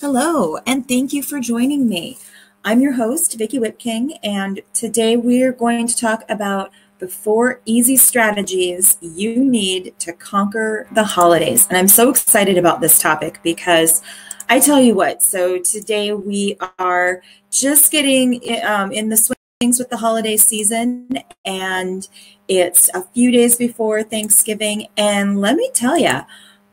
Hello, and thank you for joining me. I'm your host, Vicki Whitking, and today we're going to talk about the 4 easy strategies you need to conquer the holidays. And I'm so excited about this topic because I tell you what, so today we are just getting in the swings with the holiday season, and it's a few days before Thanksgiving. And let me tell you,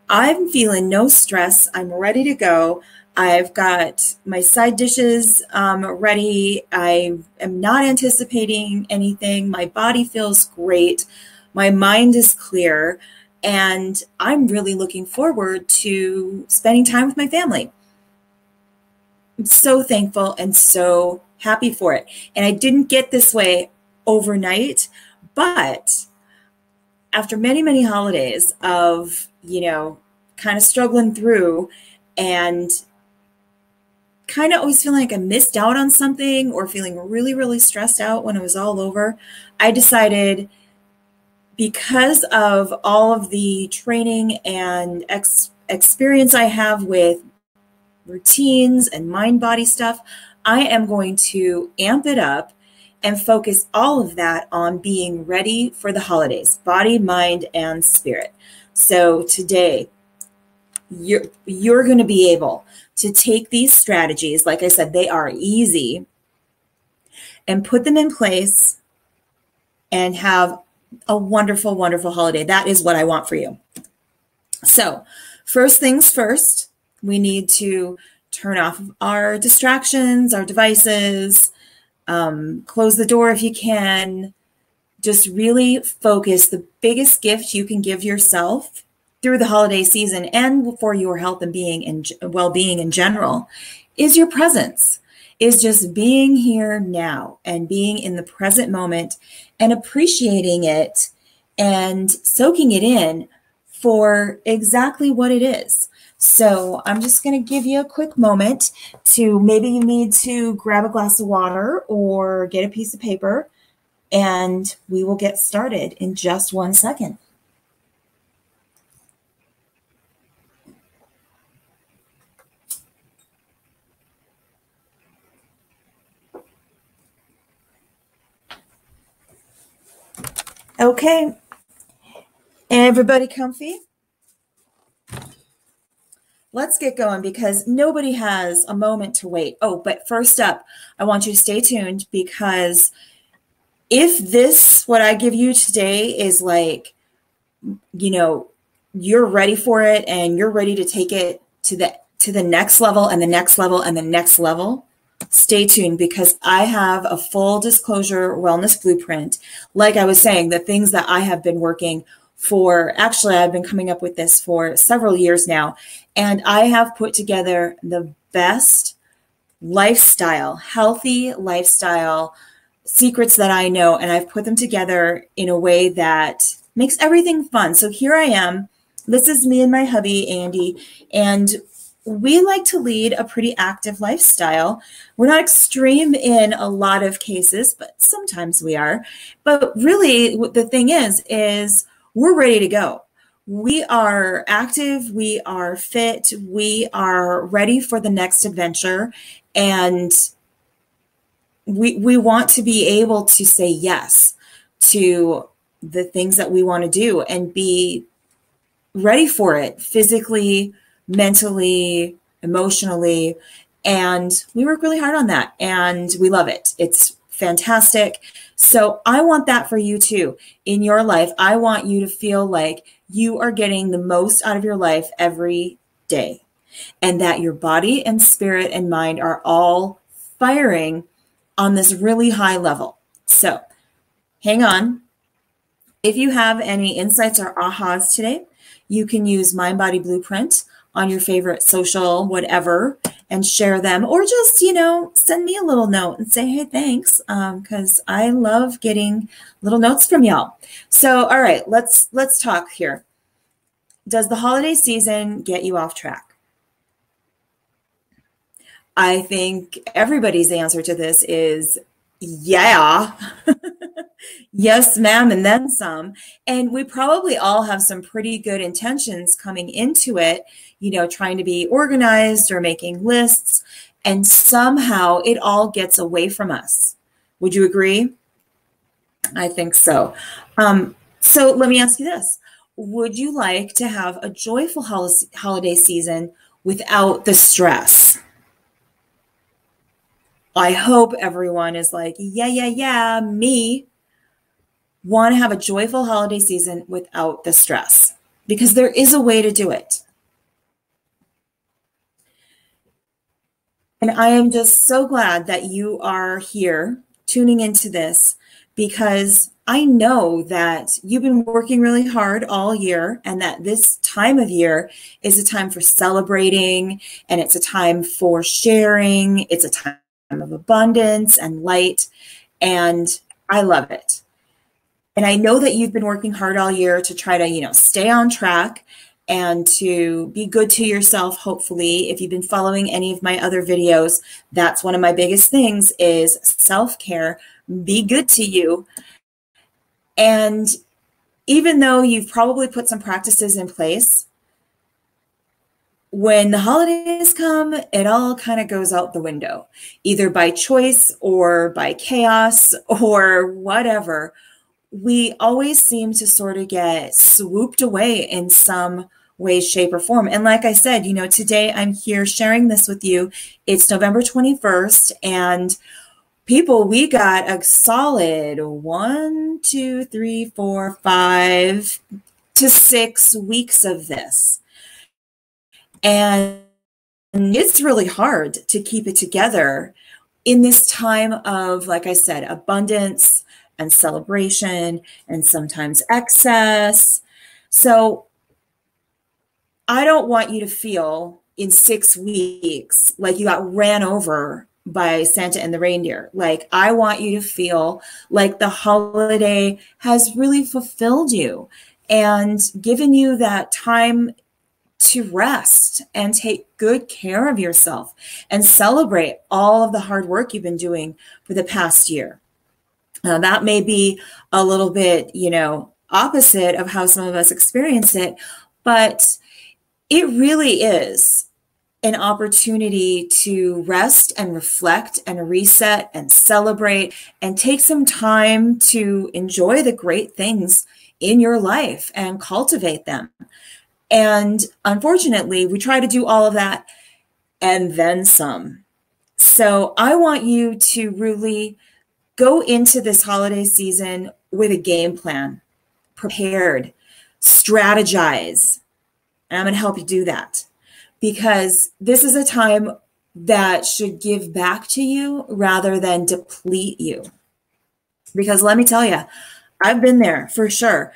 I'm feeling no stress. I'm ready to go. I've got my side dishes ready. I am not anticipating anything. My body feels great. My mind is clear. And I'm really looking forward to spending time with my family. I'm so thankful and so happy for it. And I didn't get this way overnight, but after many, many holidays of, kind of struggling through and kind of always feeling like I missed out on something or feeling really, really stressed out when it was all over, I decided, because of all of the training and experience I have with routines and mind-body stuff, I am going to amp it up and focus all of that on being ready for the holidays, body, mind, and spirit. So today, you're going to be able to take these strategies, like I said, they are easy, and put them in place and have a wonderful, wonderful holiday. That is what I want for you. So first things first, we need to turn off our distractions, our devices, close the door if you can. Just really focus. The biggest gift you can give yourself through the holiday season and for your health and being and well-being in general is your presence, is just being here now and being in the present moment and appreciating it and soaking it in for exactly what it is. So I'm just going to give you a quick moment to, maybe you need to grab a glass of water or get a piece of paper, and we will get started in just 1 second. Okay, everybody comfy? Let's get going because nobody has a moment to wait. Oh, but first up, I want you to stay tuned, because if this, what I give you today, is like, you're ready for it and you're ready to take it to the next level and the next level and the next level, stay tuned, because I have a full disclosure wellness blueprint. Like I was saying, the things that I have been working for, actually, I've been coming up with this for several years now, and I have put together the best lifestyle, healthy lifestyle secrets that I know, and I've put them together in a way that makes everything fun. So here I am. This is me and my hubby, Andy, and we like to lead a pretty active lifestyle. We're not extreme in a lot of cases, but sometimes we are. But really, the thing is we're ready to go. We are active, we are fit, we are ready for the next adventure, and we want to be able to say yes to the things that we want to do and be ready for it physically, mentally, emotionally. And we work really hard on that, and we love it. It's fantastic. So I want that for you too in your life. I want you to feel like you are getting the most out of your life every day, and that your body and spirit and mind are all firing on this really high level. So hang on. If you have any insights or ahas today, you can use Mind Body Blueprint on your favorite social whatever and share them, or just, send me a little note and say, hey, thanks, because I love getting little notes from y'all. So, all right, let's talk here. Does the holiday season get you off track? I think everybody's answer to this is Yeah. Yes, ma'am, and then some. And we probably all have some pretty good intentions coming into it, trying to be organized or making lists, and somehow it all gets away from us. Would you agree? I think so. So let me ask you this. Would you like to have a joyful holiday season without the stress? I hope everyone is like, yeah, yeah, yeah, me. Want to have a joyful holiday season without the stress because there is a way to do it. And I am just so glad that you are here tuning into this because I know that you've been working really hard all year and that this time of year is a time for celebrating and it's a time for sharing. It's a time of abundance and light. And I love it. And I know that you've been working hard all year to try to, stay on track and to be good to yourself. Hopefully, if you've been following any of my other videos, that's one of my biggest things is self-care. Be good to you. And even though you've probably put some practices in place, when the holidays come, it all kind of goes out the window, either by choice or by chaos or whatever. We always seem to sort of get swooped away in some way, shape, or form. And like I said, today I'm here sharing this with you. It's November 21st, and people, we got a solid 5 to 6 weeks of this. And it's really hard to keep it together in this time of, like I said, abundance and celebration and sometimes excess. So I don't want you to feel in 6 weeks like you got ran over by Santa and the reindeer. Like, I want you to feel like the holiday has really fulfilled you and given you that time to rest and take good care of yourself and celebrate all of the hard work you've been doing for the past year. Now, that may be a little bit, opposite of how some of us experience it, but it really is an opportunity to rest and reflect and reset and celebrate and take some time to enjoy the great things in your life and cultivate them. And unfortunately, we try to do all of that and then some. So I want you to really go into this holiday season with a game plan, prepared, strategize. And I'm going to help you do that because this is a time that should give back to you rather than deplete you. Because let me tell you, I've been there for sure.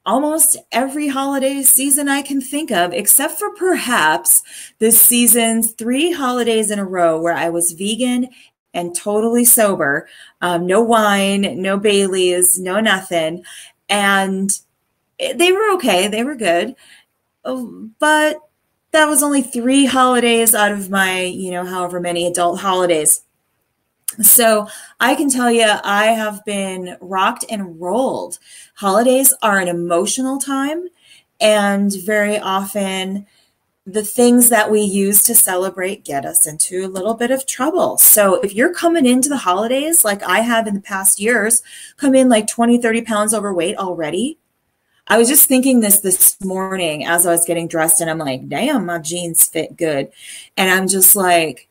Almost every holiday season I can think of, except for perhaps this season's 3 holidays in a row where I was vegan and totally sober, no wine, no Baileys, no nothing. And they were okay. They were good. But that was only 3 holidays out of my, however many adult holidays. So I can tell you, I have been rocked and rolled. Holidays are an emotional time, and very often the things that we use to celebrate get us into a little bit of trouble. So if you're coming into the holidays, like I have in the past years, come in like 20, 30 pounds overweight already. I was just thinking this morning as I was getting dressed, and I'm like, damn, my jeans fit good. And I'm just like,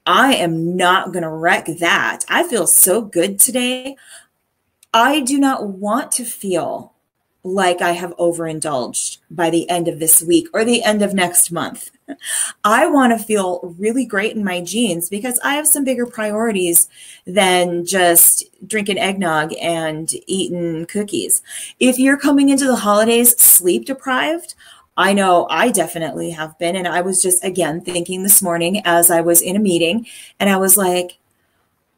I am not going to wreck that. I feel so good today. I do not want to feel like I have overindulged by the end of this week or the end of next month. I want to feel really great in my jeans because I have some bigger priorities than just drinking eggnog and eating cookies. If you're coming into the holidays sleep deprived, I know I definitely have been. And I was just, again, thinking this morning as I was in a meeting, and I was like,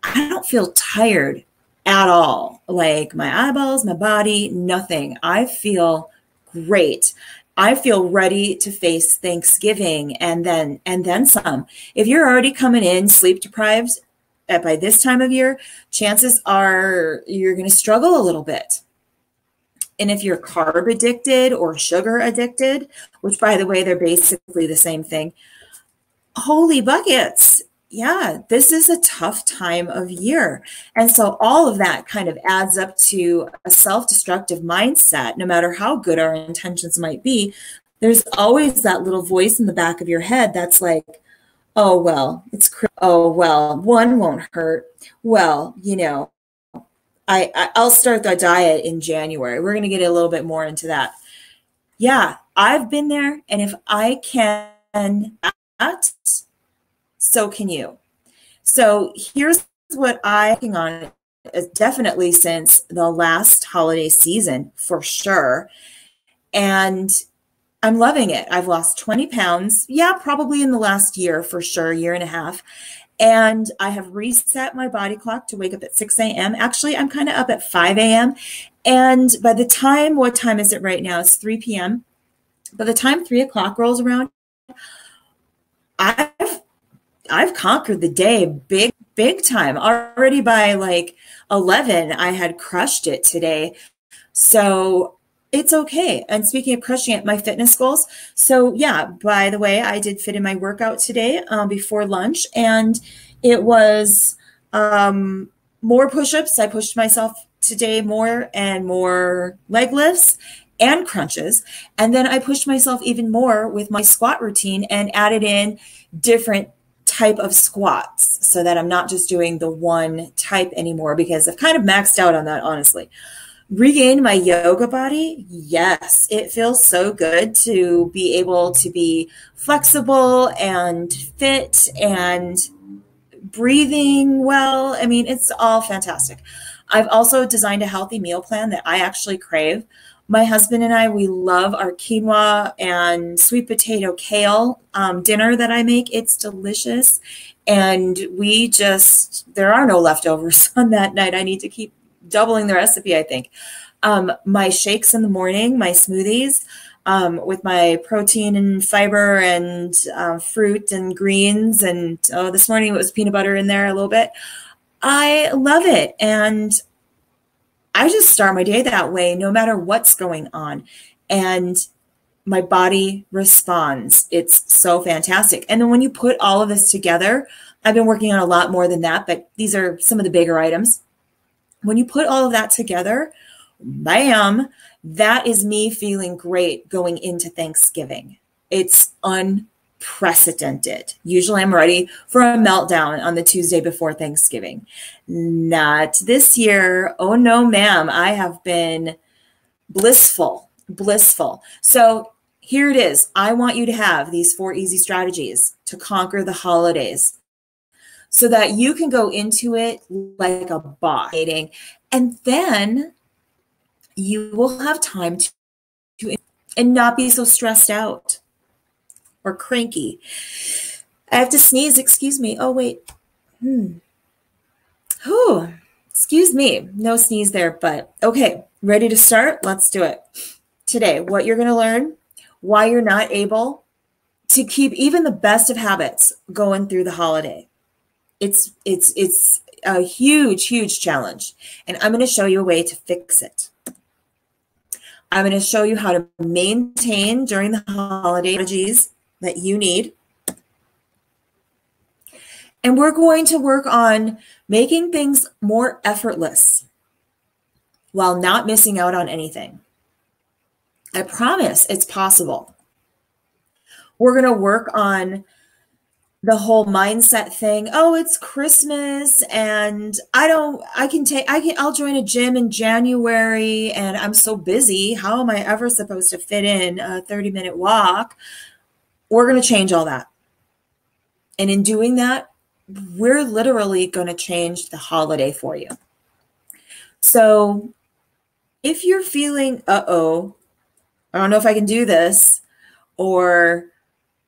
I don't feel tired at all. Like my eyeballs, my body, nothing. I feel great. I feel ready to face Thanksgiving and then some. If you're already coming in sleep deprived, by this time of year, chances are you're going to struggle a little bit. And if you're carb addicted or sugar addicted, which by the way, they're basically the same thing, holy buckets. Yeah, this is a tough time of year. And so all of that kind of adds up to a self-destructive mindset, no matter how good our intentions might be. There's always that little voice in the back of your head that's like, oh, well, oh, well, one won't hurt. Well, I'll start the diet in January. We're going to get a little bit more into that. Yeah, I've been there. And if I can, so can you. So here's what I'm working on, definitely since the last holiday season, for sure. And I'm loving it. I've lost 20 pounds. Yeah, probably in the last year, for sure, year and a half. And I have reset my body clock to wake up at 6 a.m. Actually, I'm kind of up at 5 a.m. And by the time, what time is it right now? It's 3 p.m. By the time 3 o'clock rolls around, I've conquered the day big time. Already by like 11, I had crushed it today. So it's okay. And speaking of crushing it, my fitness goals. So yeah, by the way, I did fit in my workout today before lunch, and it was more push-ups. I pushed myself today more and more leg lifts and crunches. And then I pushed myself even more with my squat routine and added in different type of squats so that I'm not just doing the one type anymore, because I've kind of maxed out on that, honestly. Regain my yoga body. Yes, it feels so good to be able to be flexible and fit and breathing well. I mean, it's all fantastic. I've also designed a healthy meal plan that I actually crave. My husband and I, we love our quinoa and sweet potato kale dinner that I make. It's delicious. And there are no leftovers on that night. I need to keep doubling the recipe, I think. My shakes in the morning, my smoothies with my protein and fiber and fruit and greens. And this morning it was peanut butter in there a little bit. I love it. And I just start my day that way, no matter what's going on. And my body responds. It's so fantastic. And then when you put all of this together, I've been working on a lot more than that, but these are some of the bigger items. When you put all of that together, bam, that is me feeling great going into Thanksgiving. It's unprecedented. Usually I'm ready for a meltdown on the Tuesday before Thanksgiving. Not this year. Oh no, ma'am. I have been blissful. So here it is. I want you to have these 4 easy strategies to conquer the holidays, so that you can go into it like a boss. And then you will have time to and not be so stressed out or cranky. I have to sneeze, excuse me. Oh, wait. Excuse me. No sneeze there, but okay. Ready to start? Let's do it. Today, what you're going to learn, why you're not able to keep even the best of habits going through the holiday. It's a huge challenge, and I'm going to show you a way to fix it. I'm going to show you how to maintain during the holiday strategies that you need. And we're going to work on making things more effortless while not missing out on anything. I promise it's possible. We're going to work on the whole mindset thing. Oh, it's Christmas and I'll join a gym in January and I'm so busy. How am I ever supposed to fit in a 30-minute walk? We're going to change all that. And in doing that, we're literally going to change the holiday for you. So if you're feeling, uh-oh, I don't know if I can do this, or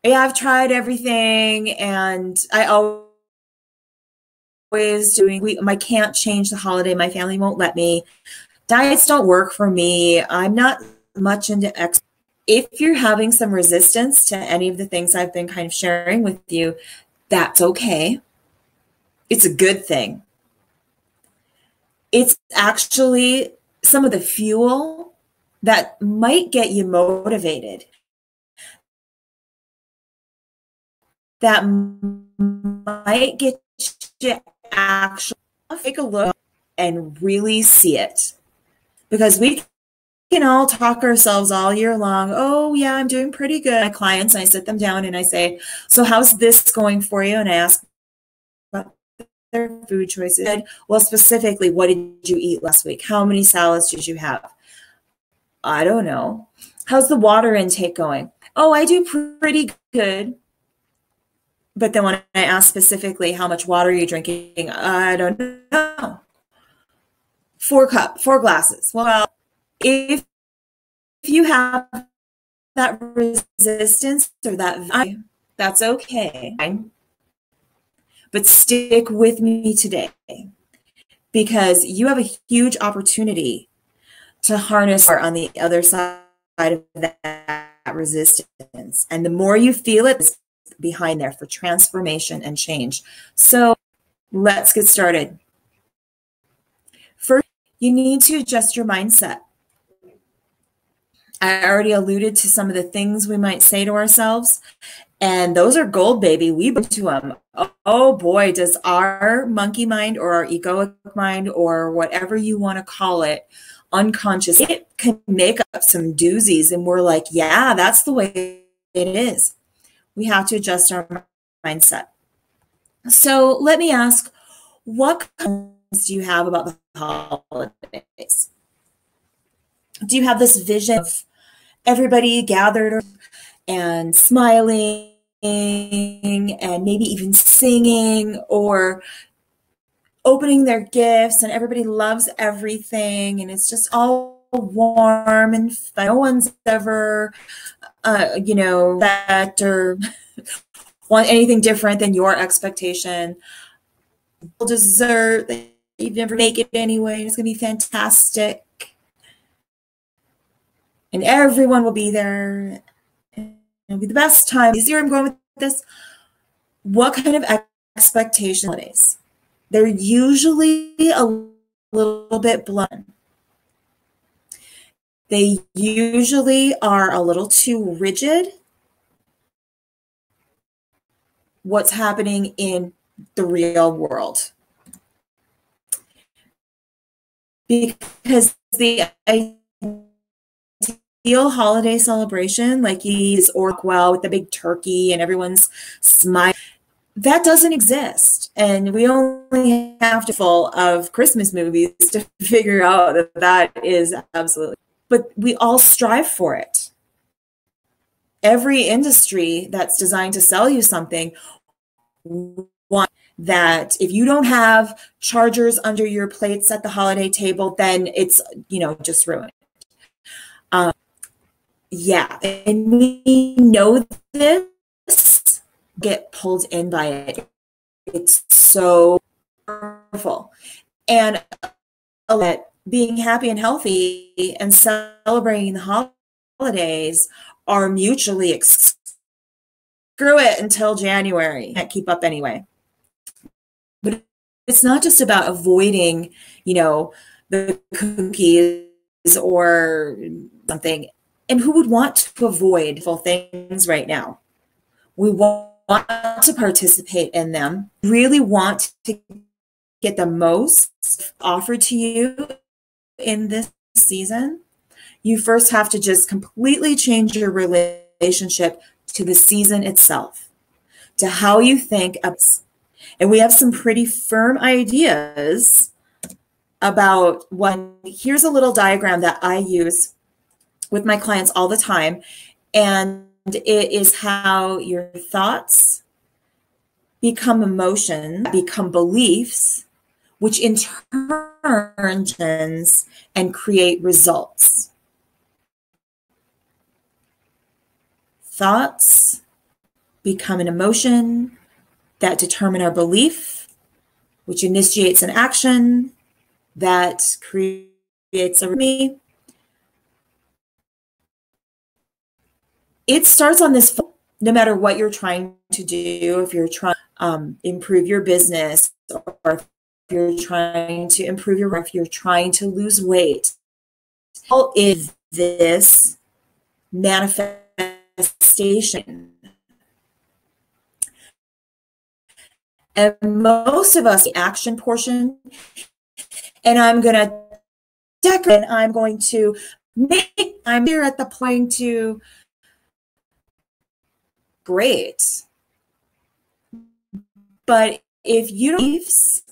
yeah, I've tried everything and I always I can't change the holiday. My family won't let me. Diets don't work for me. I'm not much into exercise. If you're having some resistance to any of the things I've been kind of sharing with you, that's okay. It's a good thing. It's actually some of the fuel that might get you motivated, that might get you actually take a look and really see it. Because we can all talk ourselves all year long. Oh, yeah, I'm doing pretty good. My clients, I sit them down and I say, so how's this going for you? And I ask about their food choices. Well, specifically, what did you eat last week? How many salads did you have? I don't know. How's the water intake going? Oh, I do pretty good. But then when I ask specifically, how much water are you drinking? I don't know. 4 glasses. Well, if you have that resistance or that's okay. But stick with me today, because you have a huge opportunity to harness on the other side of that resistance. And the more you feel it, behind there for transformation and change. So let's get started. First, you need to adjust your mindset. I already alluded to some of the things we might say to ourselves, and those are gold, baby. We bring to them. Oh boy, does our monkey mind or our egoic mind or whatever you want to call it, unconscious, it can make up some doozies, and we're like, yeah, that's the way it is. We have to adjust our mindset. So let me ask, what plans do you have about the holidays? Do you have this vision of everybody gathered and smiling and maybe even singing or opening their gifts, and everybody loves everything and it's just all warm and no one's ever that or want anything different than your expectation? Dessert that you never make it anyway. It's going to be fantastic. And everyone will be there. It'll be the best time. You see where I'm going with this? What kind of expectation holidays? They're usually a little bit blunt. They usually are a little too rigid. What's happening in the real world. Because the ideal holiday celebration, like these Orwell with the big turkey and everyone's smiling, that doesn't exist. And we only have to full of Christmas movies to figure out that that is absolutely, but we all strive for it. Every industry that's designed to sell you something wants that if you don't have chargers under your plates at the holiday table, then it's, just ruined. Yeah, and we know this, get pulled in by it. It's so powerful. And being happy and healthy and celebrating the holidays are mutually screw it until January. Can't keep up anyway. But it's not just about avoiding, the cookies or something. And who would want to avoid full things right now? We want to participate in them, really want to get the most offered to you in this season. You first have to just completely change your relationship to the season itself, to how you think of it. And we have some pretty firm ideas about here's a little diagram that I use with my clients all the time. And it is how your thoughts become emotions, become beliefs, which in turn turns and create results. Thoughts become an emotion that determine our belief, which initiates an action that creates a me. It starts on this, no matter what you're trying to do. If you're trying improve your business, or if you're trying to improve your, if you're trying to lose weight, how is this manifestation? And most of us, the action portion, and I'm going to decorate, and I'm going to make, I'm here at the point to, great. But if you don't beliefs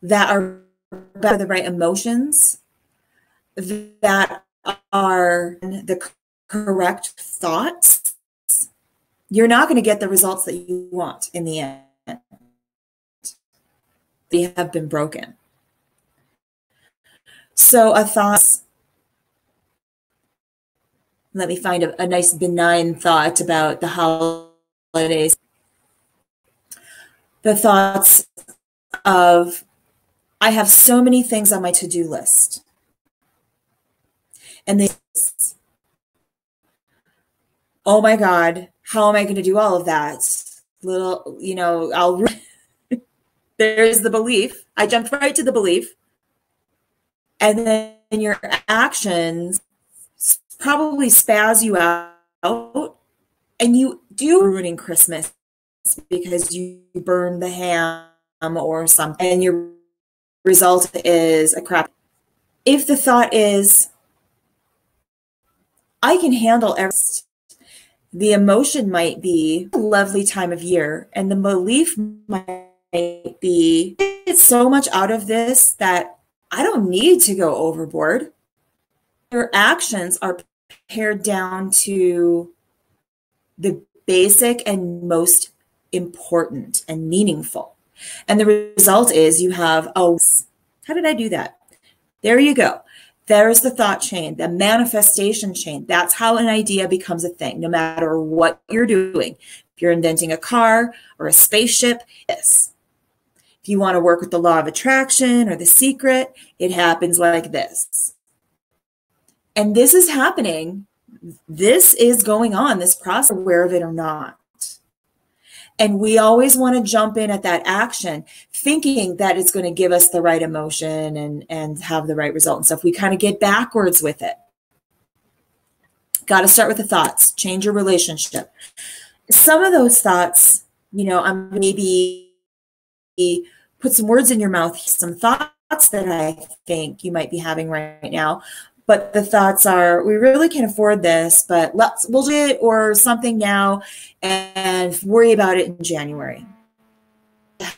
that are about the right emotions, that are the correct thoughts, you're not going to get the results that you want in the end. They have been broken. So a thought, let me find a nice benign thought about the holidays. The thoughts of, I have so many things on my to-do list. And they, oh my God, how am I going to do all of that? Little, you know, there's the belief. I jumped right to the belief. And then your actions probably spaz you out, and you do ruining Christmas because you burn the ham or something, and your result is a crap. If the thought is, I can handle everything, the emotion might be a lovely time of year, and the belief might be, it's so much out of this that I don't need to go overboard. Your actions are pared down to the basic and most important and meaningful. And the result is you have, oh, how did I do that? There you go. There's the thought chain, the manifestation chain. That's how an idea becomes a thing, no matter what you're doing. If you're inventing a car or a spaceship, this. If you want to work with the law of attraction or the secret, it happens like this. And this is happening. This is going on, this process, aware of it or not. And we always want to jump in at that action, thinking that it's going to give us the right emotion and have the right result and stuff. We kind of get backwards with it. Got to start with the thoughts, change your relationship. Some of those thoughts, you know, I'm maybe put some words in your mouth, some thoughts that I think you might be having right now. But the thoughts are, we really can't afford this, but we'll do it or something now and worry about it in January.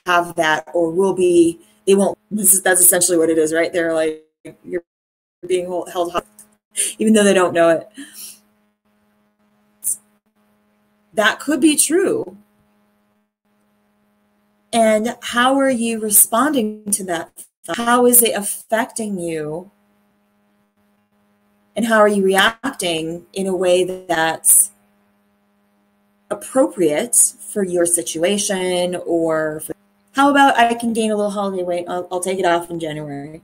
Have that, or they won't, that's essentially what it is, right? They're like, you're being held hostage, even though they don't know it. That could be true. And how are you responding to that? How is it affecting you? And how are you reacting in a way that's appropriate for your situation? Or how about I can gain a little holiday weight? I'll take it off in January.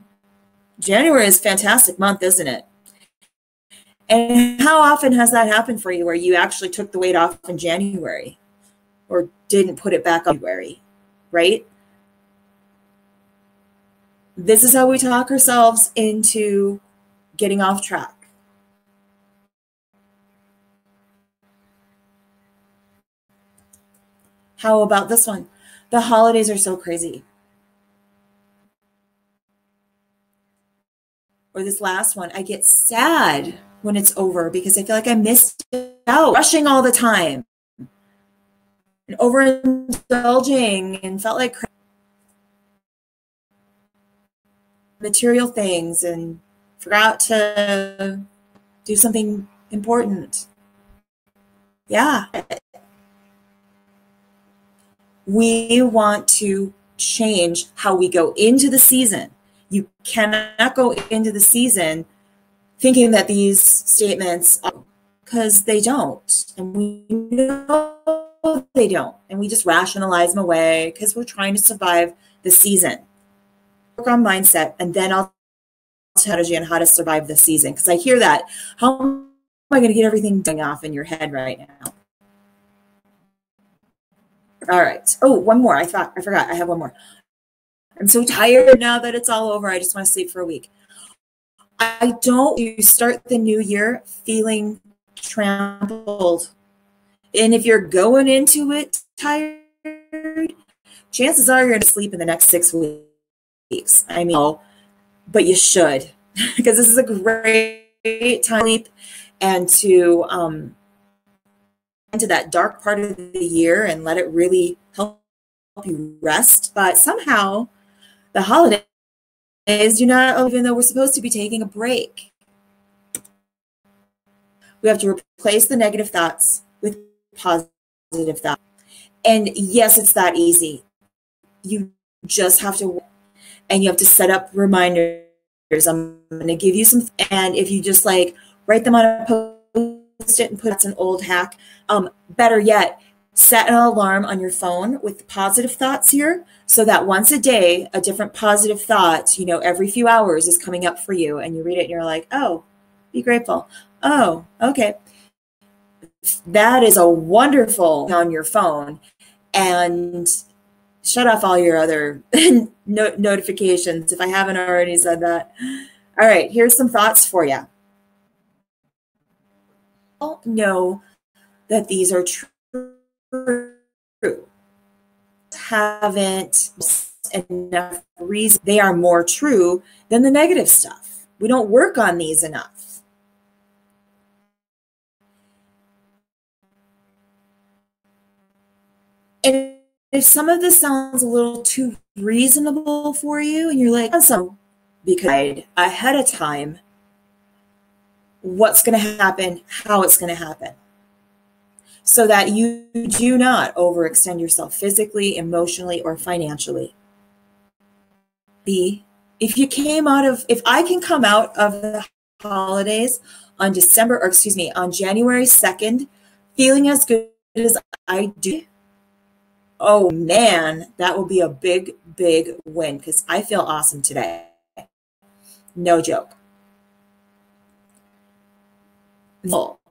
January is a fantastic month, isn't it? And how often has that happened for you where you actually took the weight off in January or didn't put it back on February, right? This is how we talk ourselves into getting off track. How about this one? The holidays are so crazy. Or this last one, I get sad when it's over because I feel like I missed out, rushing all the time and overindulging and felt like material things and forgot to do something important. Yeah. We want to change how we go into the season. You cannot go into the season thinking that these statements, because they don't. And we know they don't. And we just rationalize them away because we're trying to survive the season. Work on mindset, and then I'll strategy on how to survive the season. Because I hear that. How am I going to get everything done off in your head right now? All right. Oh, one more. I forgot. I have one more. I'm so tired now that it's all over. I just want to sleep for a week. I don't you start the new year feeling trampled. And if you're going into it tired, chances are you're going to sleep in the next 6 weeks. I mean, but you should, because this is a great time to sleep and to into that dark part of the year and let it really help you rest. But somehow the holidays do not, even though we're supposed to be taking a break. We have to replace the negative thoughts with positive thoughts. And yes, it's that easy. You just have to, and you have to set up reminders. I'm going to give you some, and if you just like write them on a post-it and put, that's an old hack. Better yet, set an alarm on your phone with positive thoughts here, so that once a day, a different positive thought, every few hours is coming up for you, and you read it and you're like, oh, be grateful. Oh, okay. That is a wonderful on your phone, and shut off all your other notifications if I haven't already said that. All right, here's some thoughts for you. Know that these are true. Haven't enough reason. They are more true than the negative stuff. We don't work on these enough. And if some of this sounds a little too reasonable for you, and you're like, so because ahead of time, what's going to happen, how it's going to happen, so that you do not overextend yourself physically, emotionally, or financially. If I can come out of the holidays on on January 2nd, feeling as good as I do, oh man, that will be a big, big win, because I feel awesome today. No joke.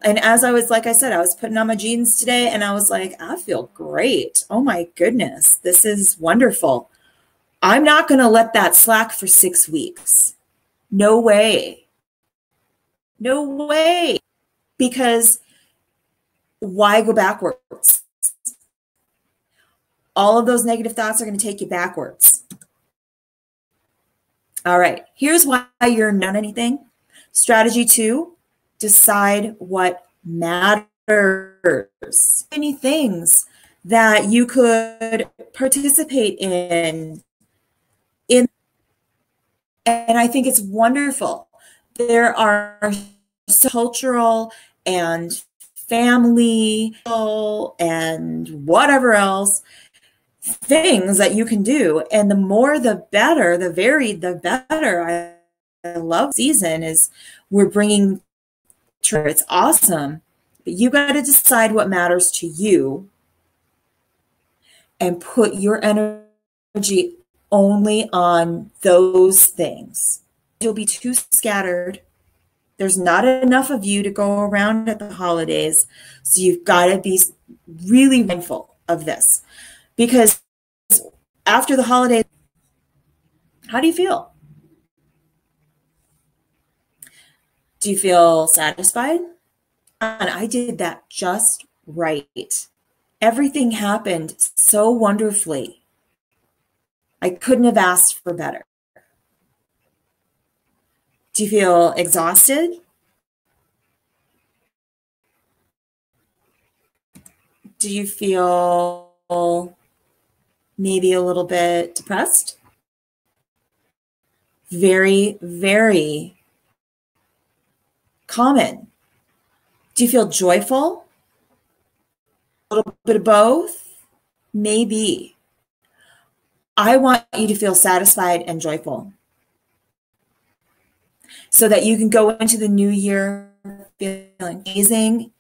And as like I said, I was putting on my jeans today and I was like, I feel great. Oh my goodness, this is wonderful. I'm not going to let that slack for 6 weeks. No way. No way. Because why go backwards? All of those negative thoughts are going to take you backwards. All right, here's why you're not anything. Strategy 2, decide what matters. Many things that you could participate in. And I think it's wonderful. There are cultural and family and whatever else things that you can do, and the more the better, the varied the better. I love season is we're bringing, it's awesome, but you got to decide what matters to you and put your energy only on those things. You'll be too scattered. There's not enough of you to go around at the holidays, so you've got to be really mindful of this. Because after the holidays, how do you feel? Do you feel satisfied? And I did that just right. Everything happened so wonderfully. I couldn't have asked for better. Do you feel exhausted? Do you feel maybe a little bit depressed? Very, very common. Do you feel joyful? A little bit of both? Maybe. I want you to feel satisfied and joyful so that you can go into the new year feeling amazing,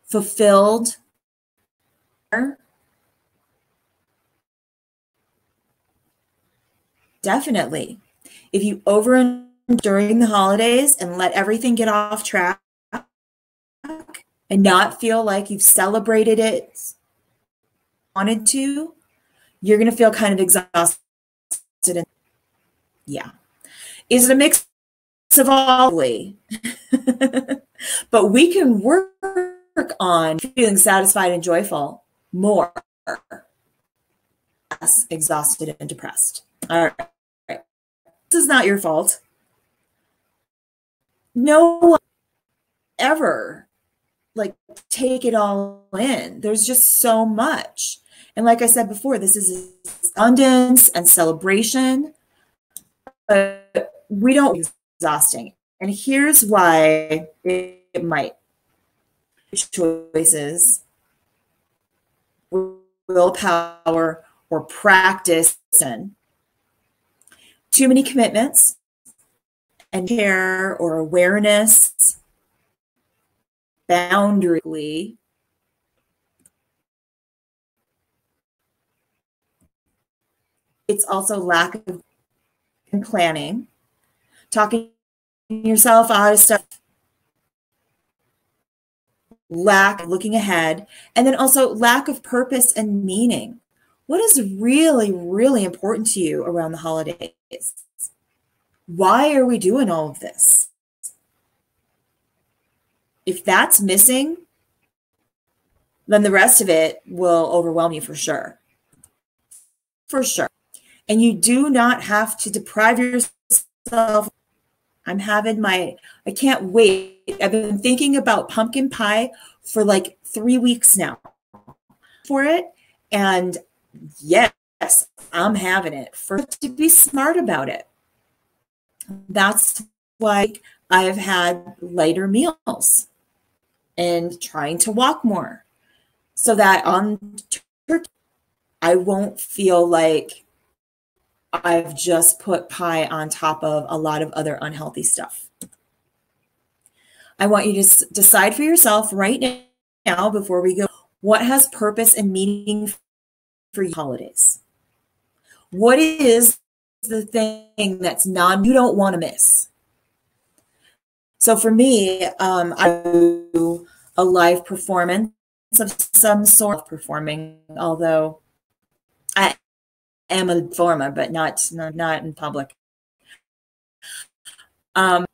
fulfilled. Definitely. If you over during the holidays and let everything get off track and not feel like you've celebrated it wanted to, you're going to feel kind of exhausted. Yeah. Is it a mix of all? But we can work on feeling satisfied and joyful more, less exhausted and depressed. All right. This is not your fault. No one ever like take it all in. There's just so much. And like I said before, this is abundance and celebration, but we don't exhausting. And here's why it might. Choices, willpower, or practice, and too many commitments and care or awareness, boundary. It's also lack of planning, talking yourself out of stuff, lack of looking ahead, and then also lack of purpose and meaning. What is really, really important to you around the holidays? Why are we doing all of this? If that's missing, then the rest of it will overwhelm you for sure. For sure. And you do not have to deprive yourself. I can't wait. I've been thinking about pumpkin pie for like 3 weeks now for it. And yes, I'm having it. First, to be smart about it. That's why I've had lighter meals and trying to walk more so that on turkey, I won't feel like I've just put pie on top of a lot of other unhealthy stuff. I want you to decide for yourself right now before we go, what has purpose and meaning for you holidays? What is the thing that's you don't want to miss? So for me, I do a live performance of some sort of performing, although I am a performer, but not in public. Live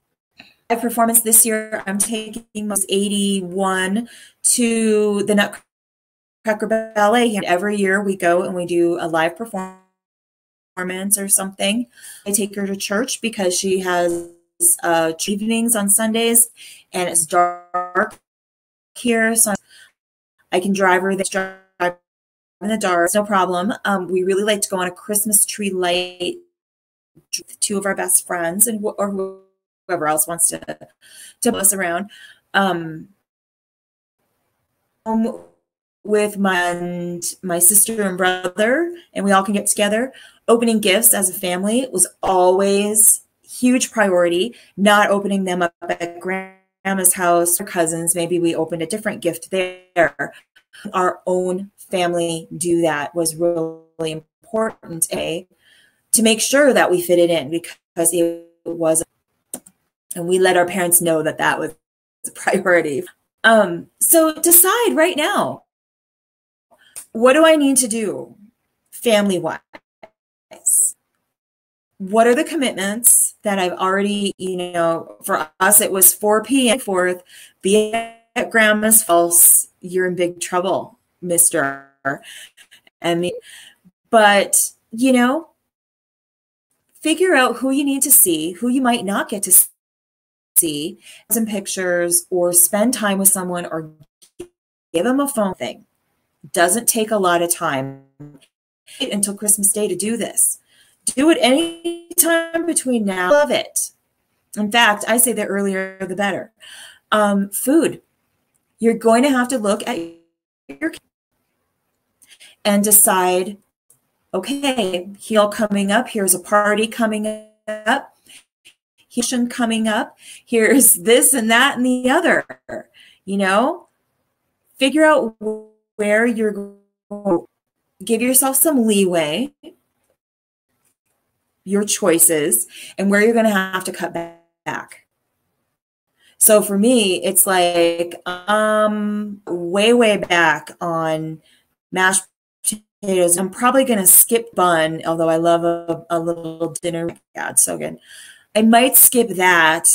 performance this year, I'm taking most 81 to the Nutcracker Ballet here. Every year we go and we do a live performance or something. I take her to church because she has evenings on Sundays and it's dark here, so I can drive her there in the dark, no problem. We really like to go on a Christmas tree light with two of our best friends and or whoever else wants to us around. With my sister and brother, and we all can get together. Opening gifts as a family was always huge priority. Not opening them up at grandma's house or cousins. Maybe we opened a different gift there. Our own family do that was really important to make sure that we fit it in, because it was, and we let our parents know that that was a priority. So decide right now, what do I need to do family-wise? What are the commitments that I've already, for us, it was 4 p.m. 4th, be at grandma's house, you're in big trouble, mister. But, figure out who you need to see, who you might not get to see, some pictures, or spend time with someone, or give them a phone thing. Doesn't take a lot of time until Christmas Day to do this. Do it any time between now. Love it. In fact, I say the earlier the better. Food. You're going to have to look at your and decide, okay, here's coming up. Here's a party coming up. Here's coming up. Here's this and that and the other. Figure out where you're going. Give yourself some leeway, your choices, and where you're going to have to cut back. So for me, it's like way back on mashed potatoes. I'm probably going to skip bun, although I love a little dinner. Yeah, it's so good. I might skip that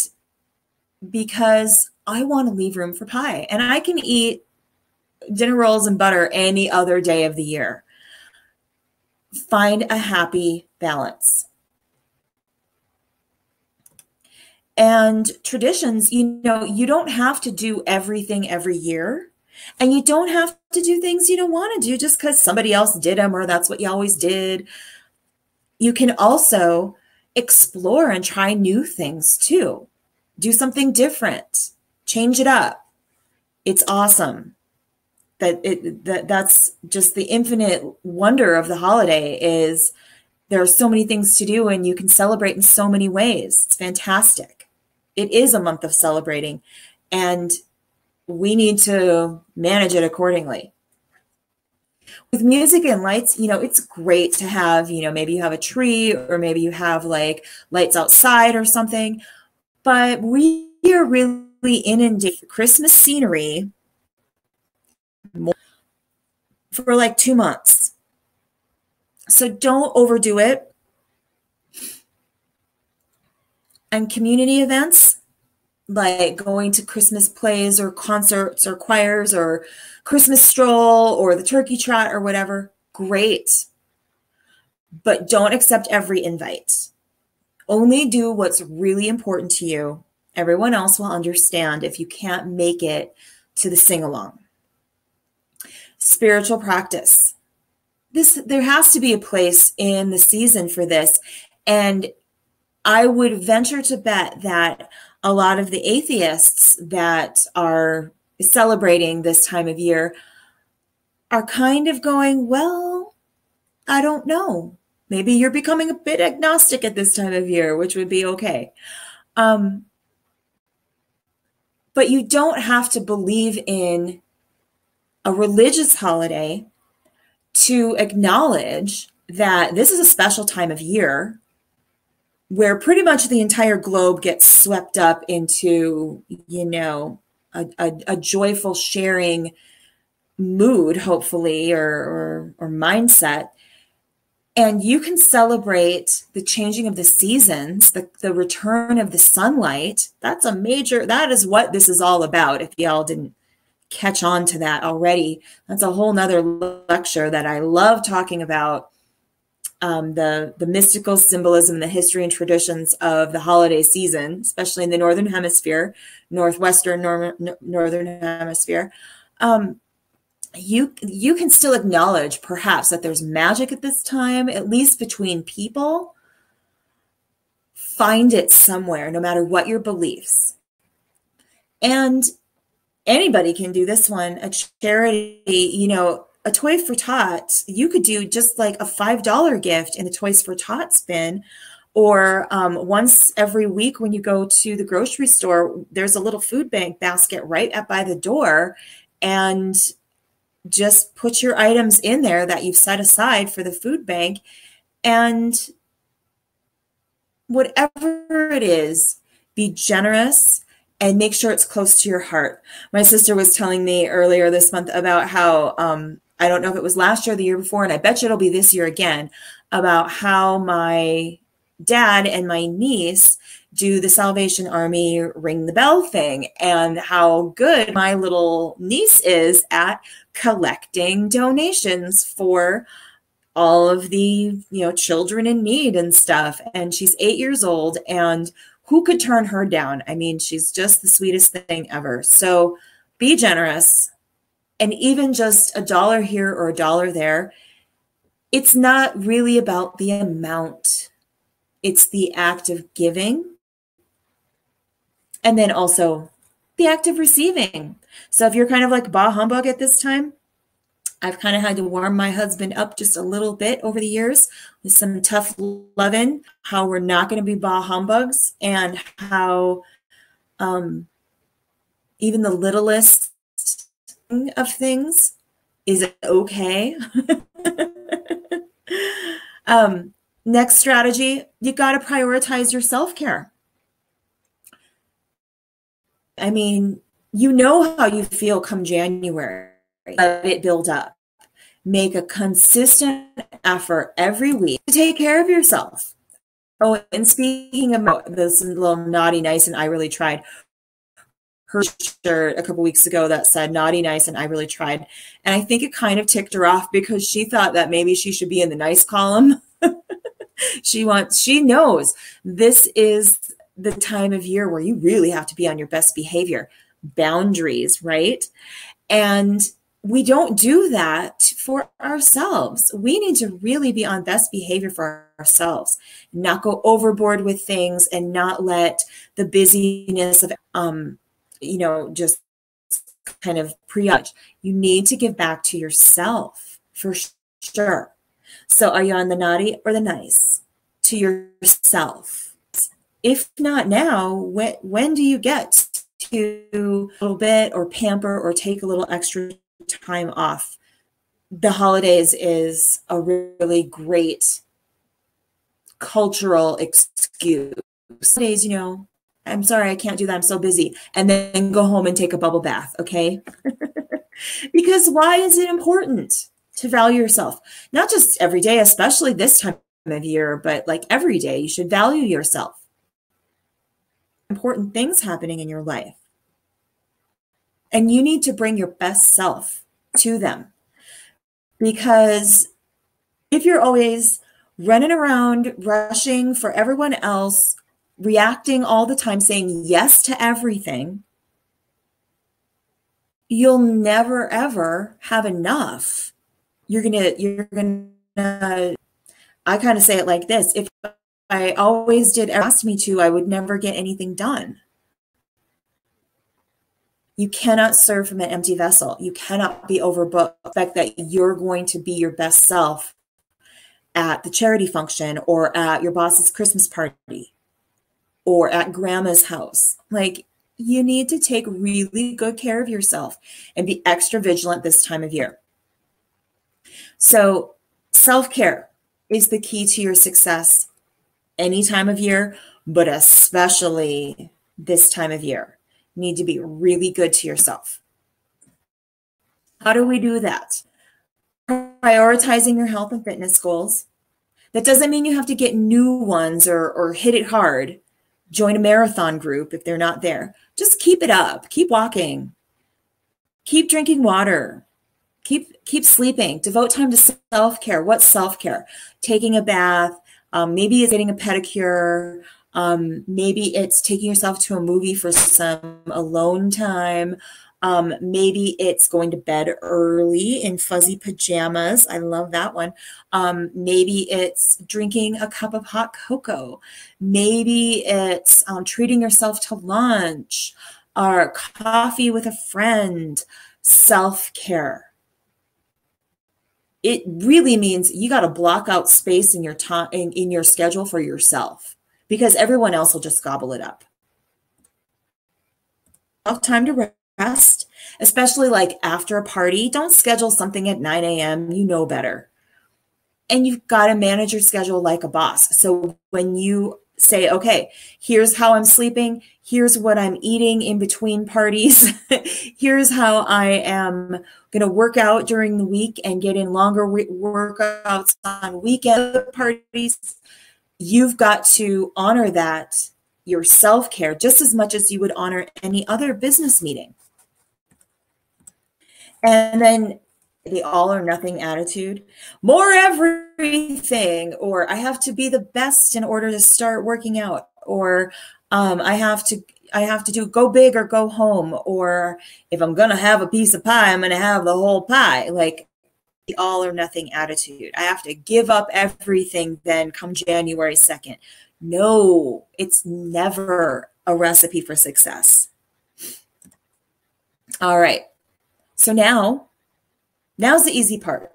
because I want to leave room for pie. And I can eat dinner rolls and butter any other day of the year. Find a happy balance. And traditions, you don't have to do everything every year. And you don't have to do things you don't want to do just because somebody else did them or that's what you always did. You can also explore and try new things too. Do something different. Change it up. It's awesome. That's just the infinite wonder of the holiday is there are so many things to do and you can celebrate in so many ways. It's fantastic. It is a month of celebrating and we need to manage it accordingly. With music and lights, it's great to have, maybe you have a tree or maybe you have like lights outside or something, but we are really inundated with Christmas scenery for like 2 months. So don't overdo it. And community events, like going to Christmas plays or concerts or choirs or Christmas stroll or the turkey trot or whatever, great. But don't accept every invite. Only do what's really important to you. Everyone else will understand if you can't make it to the sing-along. Spiritual practice. There has to be a place in the season for this. And I would venture to bet that a lot of the atheists that are celebrating this time of year are kind of going, well, I don't know. Maybe you're becoming a bit agnostic at this time of year, which would be okay. But you don't have to believe in a religious holiday to acknowledge that this is a special time of year where pretty much the entire globe gets swept up into, a joyful sharing mood, hopefully, or mindset. And you can celebrate the changing of the seasons, the return of the sunlight. That is what this is all about. If y'all didn't catch on to that already, that's a whole nother lecture that I love talking about. The mystical symbolism, the history and traditions of the holiday season, especially in the Northern Hemisphere, Northwestern Northern Hemisphere. You can still acknowledge perhaps that there's magic at this time, at least between people. Find it somewhere, no matter what your beliefs. And anybody can do this one, a charity, a Toy for Tots. You could do just like a $5 gift in the Toys for Tots bin. Or once every week when you go to the grocery store, there's a little food bank basket right up by the door. And just put your items in there that you've set aside for the food bank. And whatever it is, be generous and make sure it's close to your heart. My sister was telling me earlier this month about how, I don't know if it was last year or the year before, and I bet you it'll be this year again, about how my dad and my niece do the Salvation Army ring the bell thing and how good my little niece is at collecting donations for all of the, children in need and stuff. And she's 8 years old, and who could turn her down? I mean, she's just the sweetest thing ever. So be generous. And even just $1 here or $1 there, it's not really about the amount. It's the act of giving. And then also the act of receiving. So if you're kind of like bah humbug at this time, I've kind of had to warm my husband up just a little bit over the years with some tough loving, how we're not going to be bah humbugs, and how even the littlest of things is okay. Next strategy, you got to prioritize your self-care. I mean, you know how you feel come January, let it build up. Make a consistent effort every week to take care of yourself. Oh, and speaking about this little naughty, nice, and I really tried, her shirt a couple weeks ago that said naughty, nice, and I really tried. And I think it kind of ticked her off because she thought that maybe she should be in the nice column. She knows this is the time of year where you really have to be on your best behavior, boundaries, right? And we don't do that for ourselves. We need to really be on best behavior for ourselves, not go overboard with things and not let the busyness of, just kind of pre-judge. You need to give back to yourself for sure. So are you on the naughty or the nice? To yourself. If not now, when do you get to a little bit or pamper or take a little extra time off? The holidays is a really great cultural excuse. Some days, I'm sorry, I can't do that. I'm so busy. And then go home and take a bubble bath, okay? Because why is it important to value yourself? Not just every day, especially this time of year, but like every day, you should value yourself. Important things happening in your life. And you need to bring your best self to them. Because if you're always running around, rushing for everyone else, reacting all the time, saying yes to everything, you'll never, ever have enough. You're gonna, I kind of say it like this. If I always did ask me to, I would never get anything done. You cannot serve from an empty vessel. You cannot be overbooked. Expect that you're going to be your best self at the charity function or at your boss's Christmas party or at grandma's house. Like, you need to take really good care of yourself and be extra vigilant this time of year. So self-care is the key to your success any time of year, but especially this time of year. You need to be really good to yourself. How do we do that? Prioritizing your health and fitness goals. That doesn't mean you have to get new ones or hit it hard. Join a marathon group if they're not there. Just keep it up. Keep walking. Keep drinking water. Keep sleeping. Devote time to self-care. What's self-care? Taking a bath. Maybe it's getting a pedicure. Maybe it's taking yourself to a movie for some alone time. Maybe it's going to bed early in fuzzy pajamas. I love that one. Maybe it's drinking a cup of hot cocoa. Maybe it's treating yourself to lunch or coffee with a friend. Self-care. It really means you got to block out space in your time in your schedule for yourself, because everyone else will just gobble it up. Time to rest, especially like after a party. Don't schedule something at 9 a.m. You know better. And you've got to manage your schedule like a boss. So when you say, okay, here's how I'm sleeping, here's what I'm eating in between parties, here's how I am going to work out during the week and get in longer workouts on weekend parties, you've got to honor that, your self-care, just as much as you would honor any other business meeting. And then the all or nothing attitude, more everything, or I have to be the best in order to start working out, or I have to do go big or go home, or if I'm going to have a piece of pie, I'm going to have the whole pie. Like the all or nothing attitude. I have to give up everything then come January 2nd. No, it's never a recipe for success. All right. So now's the easy part.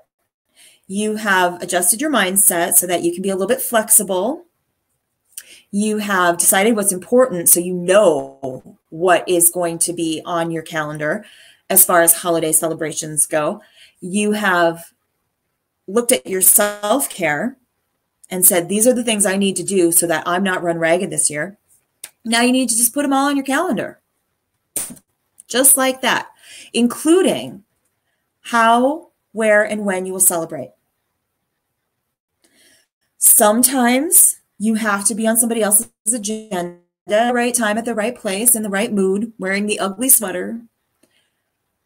You have adjusted your mindset so that you can be a little bit flexible. You have decided what's important, so you know what is going to be on your calendar as far as holiday celebrations go. You have looked at your self-care and said, these are the things I need to do so that I'm not run ragged this year. Now you need to just put them all on your calendar. Just like that, including how where, and when you will celebrate. Sometimes you have to be on somebody else's agenda at the right time, at the right place, in the right mood, wearing the ugly sweater.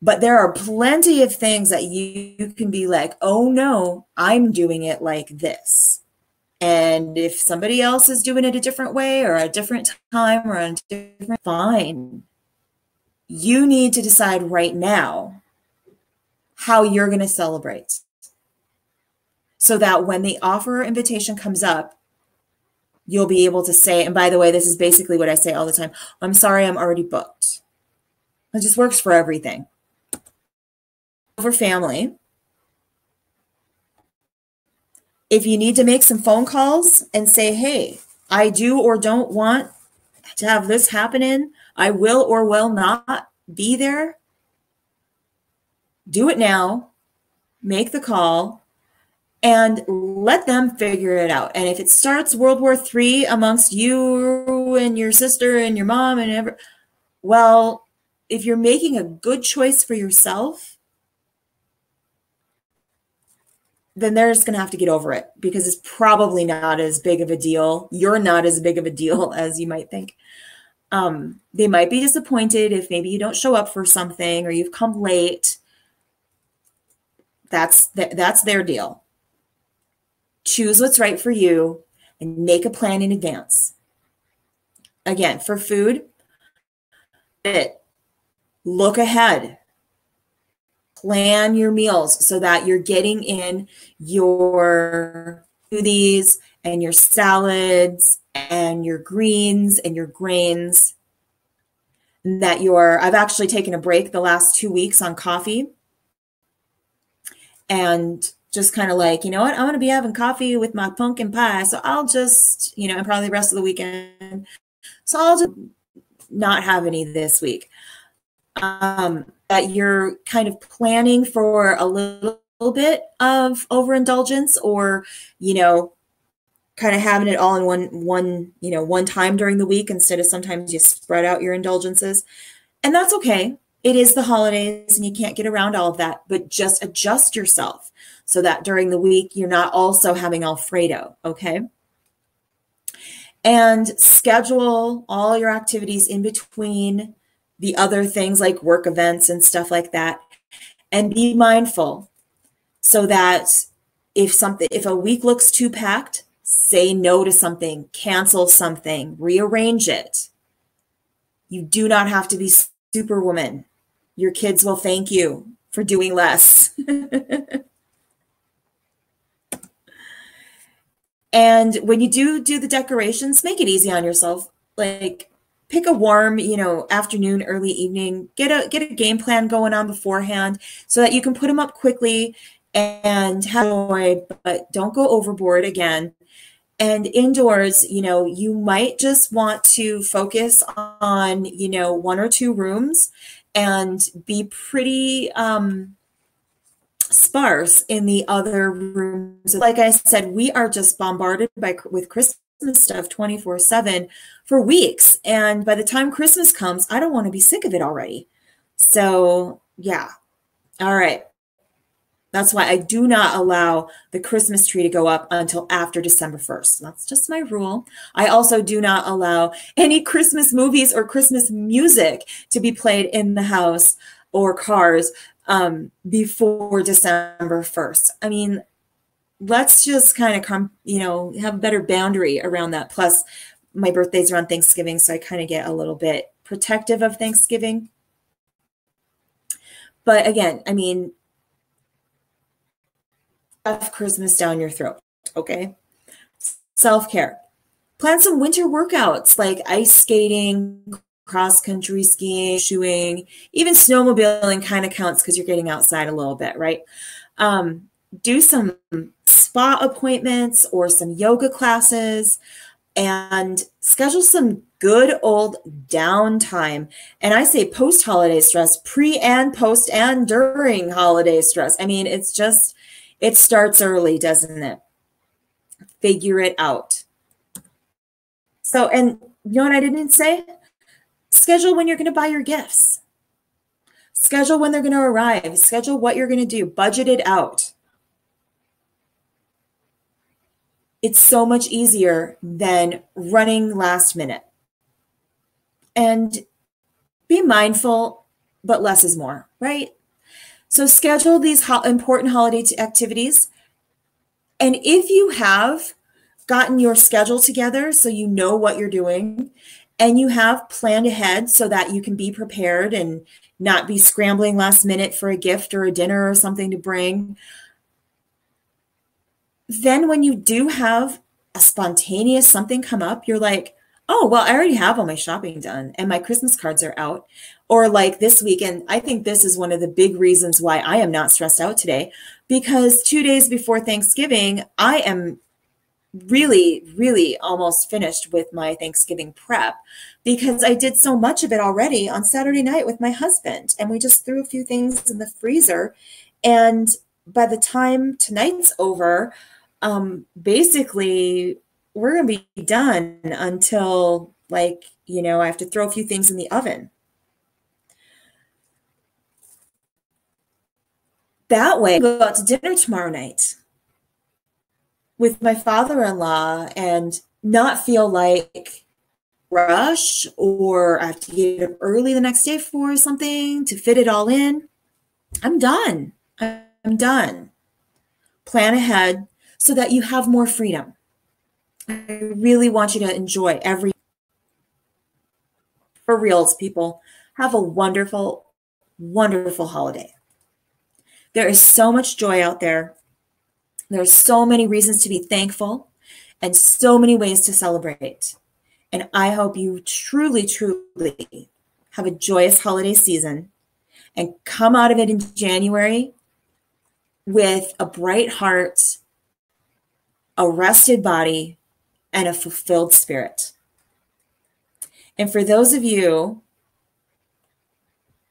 But there are plenty of things that you can be like, oh no, I'm doing it like this. And if somebody else is doing it a different way or a different time or a different, fine. You need to decide right now how you're going to celebrate, so that when the offer or invitation comes up, you'll be able to say, and by the way, this is basically what I say all the time, I'm sorry, I'm already booked. It just works for everything. For family, if you need to make some phone calls and say, hey, I do or don't want to have this happen, I will or will not be there, do it now, make the call, and let them figure it out. And if it starts World War III amongst you and your sister and your mom and well, if you're making a good choice for yourself, then they're just going to have to get over it, because it's probably not as big of a deal. You're not as big of a deal as you might think. They might be disappointed if maybe you don't show up for something or you've come late. That's their deal. Choose what's right for you and make a plan in advance. Again, for food, look ahead. Plan your meals so that you're getting in your smoothies and your salads and your greens and your grains. I've actually taken a break the last 2 weeks on coffee, and just kind of like, you know what, I'm going to be having coffee with my pumpkin pie. So I'll just, and probably the rest of the weekend. So I'll just not have any this week. That you're kind of planning for a little bit of overindulgence, or, kind of having it all in one time during the week, instead of sometimes you spread out your indulgences. And that's okay. It is the holidays and you can't get around all of that, but just adjust yourself so that during the week you're not also having Alfredo, okay? And schedule all your activities in between the other things like work events and stuff like that. And be mindful so that if a week looks too packed, say no to something, cancel something, rearrange it. You do not have to be Superwoman. Your kids will thank you for doing less. And when you do the decorations, make it easy on yourself. Like, pick a warm, afternoon, early evening. Get a game plan going on beforehand so that you can put them up quickly and have joy, but don't go overboard again. And indoors, you might just want to focus on, 1 or 2 rooms and be pretty sparse in the other rooms. Like I said, we are just bombarded with Christmas stuff 24/7 for weeks. And by the time Christmas comes, I don't want to be sick of it already. So yeah. All right. That's why I do not allow the Christmas tree to go up until after December 1st. That's just my rule. I also do not allow any Christmas movies or Christmas music to be played in the house or cars before December 1st. I mean, let's just kind of have a better boundary around that. Plus, my birthday's around Thanksgiving, so I kind of get a little bit protective of Thanksgiving. But again, I mean, stuff Christmas down your throat, okay? Self-care. Plan some winter workouts like ice skating, cross-country skiing, shoeing, even snowmobiling kind of counts because you're getting outside a little bit, right? Do some spa appointments or some yoga classes, and schedule some good old downtime. And I say post-holiday stress, pre and post and during holiday stress. I mean, it starts early, doesn't it? Figure it out. So, and you know what I didn't say? Schedule when you're going to buy your gifts. Schedule when they're going to arrive. Schedule what you're going to do. Budget it out. It's so much easier than running last minute. And be mindful, but less is more, right? So schedule these important holiday activities. And if you have gotten your schedule together so you know what you're doing and you have planned ahead so that you can be prepared and not be scrambling last minute for a gift or a dinner or something to bring, then when you do have a spontaneous something come up, you're like, oh, well, I already have all my shopping done and my Christmas cards are out. Or like this weekend, I think this is one of the big reasons why I am not stressed out today, because 2 days before Thanksgiving, I am really, really almost finished with my Thanksgiving prep because I did so much of it already on Saturday night with my husband. And we just threw a few things in the freezer. And by the time tonight's over, basically we're going to be done until I have to throw a few things in the oven. That way, I go out to dinner tomorrow night with my father-in-law and not feel like rush or I have to get up early the next day for something to fit it all in. I'm done. I'm done. Plan ahead so that you have more freedom. I really want you to enjoy every, for reals, people. Have a wonderful, wonderful holiday. There is so much joy out there. There are so many reasons to be thankful and so many ways to celebrate. And I hope you truly, truly have a joyous holiday season and come out of it in January with a bright heart, a rested body, and a fulfilled spirit. And for those of you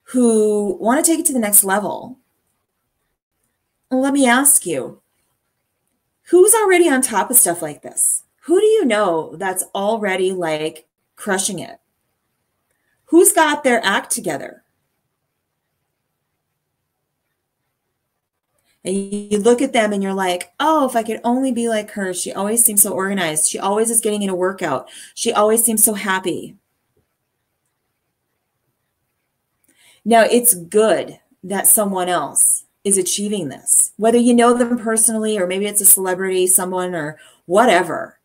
who want to take it to the next level, let me ask you, who's already on top of stuff like this? Who do you know that's already crushing it? Who's got their act together? And you look at them and you're like, oh, if I could only be like her. She always seems so organized. She always is getting in a workout. She always seems so happy. Now, it's good that someone else is achieving this, whether you know them personally or maybe it's a celebrity, someone or whatever.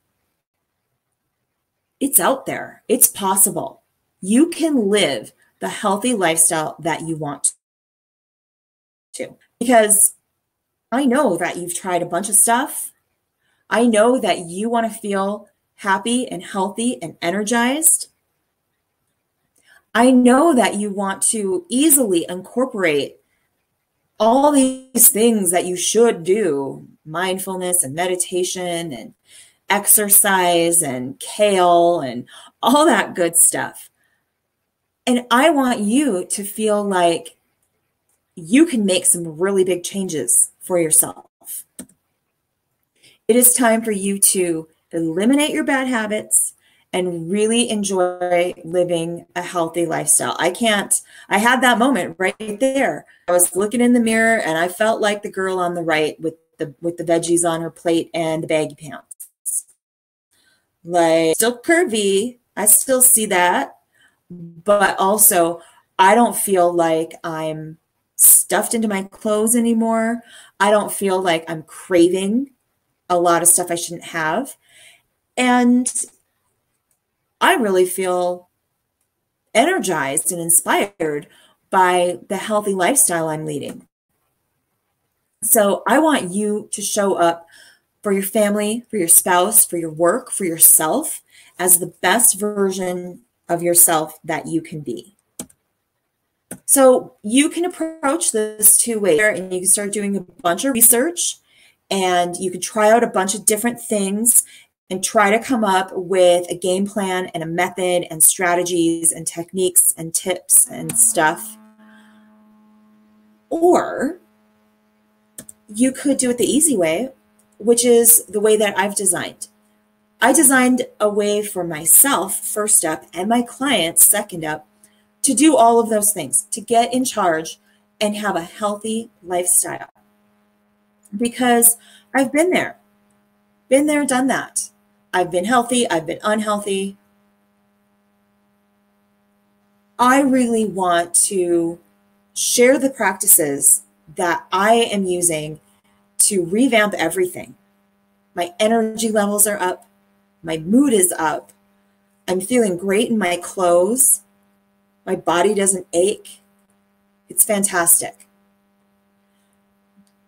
It's out there. It's possible. You can live the healthy lifestyle that you want to. Because I know that you've tried a bunch of stuff. I know that you want to feel happy and healthy and energized. I know that you want to easily incorporate all these things that you should do, mindfulness and meditation and exercise and kale and all that good stuff. And I want you to feel like you can make some really big changes for yourself. It is time for you to eliminate your bad habits and really enjoy living a healthy lifestyle. I had that moment right there. I was looking in the mirror and I felt like the girl on the right with the veggies on her plate and the baggy pants. Still curvy, I still see that, but also I don't feel like I'm stuffed into my clothes anymore. I don't feel like I'm craving a lot of stuff I shouldn't have. And I really feel energized and inspired by the healthy lifestyle I'm leading. So I want you to show up for your family, for your spouse, for your work, for yourself as the best version of yourself that you can be. So you can approach this two ways, and you can start doing a bunch of research and you can try out a bunch of different things and try to come up with a game plan and a method and strategies and techniques and tips and stuff. Or you could do it the easy way, which is the way that I've designed. I designed a way for myself, first up, and my clients, second up, to do all of those things, to get in charge and have a healthy lifestyle. Because I've been there, done that. I've been healthy, I've been unhealthy. I really want to share the practices that I am using to revamp everything. My energy levels are up. My mood is up. I'm feeling great in my clothes. My body doesn't ache. It's fantastic.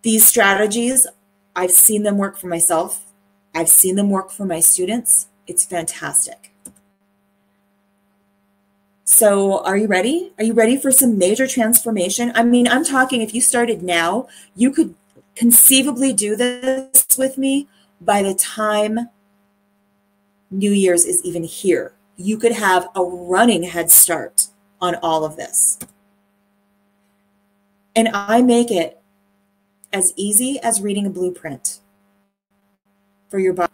These strategies, I've seen them work for myself. I've seen them work for my students. It's fantastic. So are you ready? Are you ready for some major transformation? I mean, I'm talking if you started now, you could conceivably do this with me by the time New Year's is even here. You could have a running head start on all of this. And I make it as easy as reading a blueprint for your body.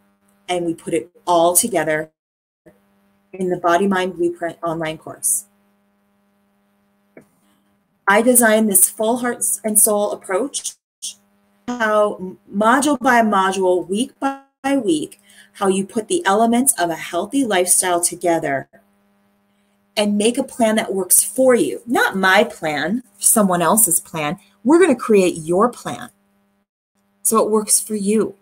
And we put it all together in the Body Mind Blueprint online course. I designed this full heart and soul approach, how module by module, week by week, how you put the elements of a healthy lifestyle together and make a plan that works for you. Not my plan, someone else's plan. We're going to create your plan so it works for you.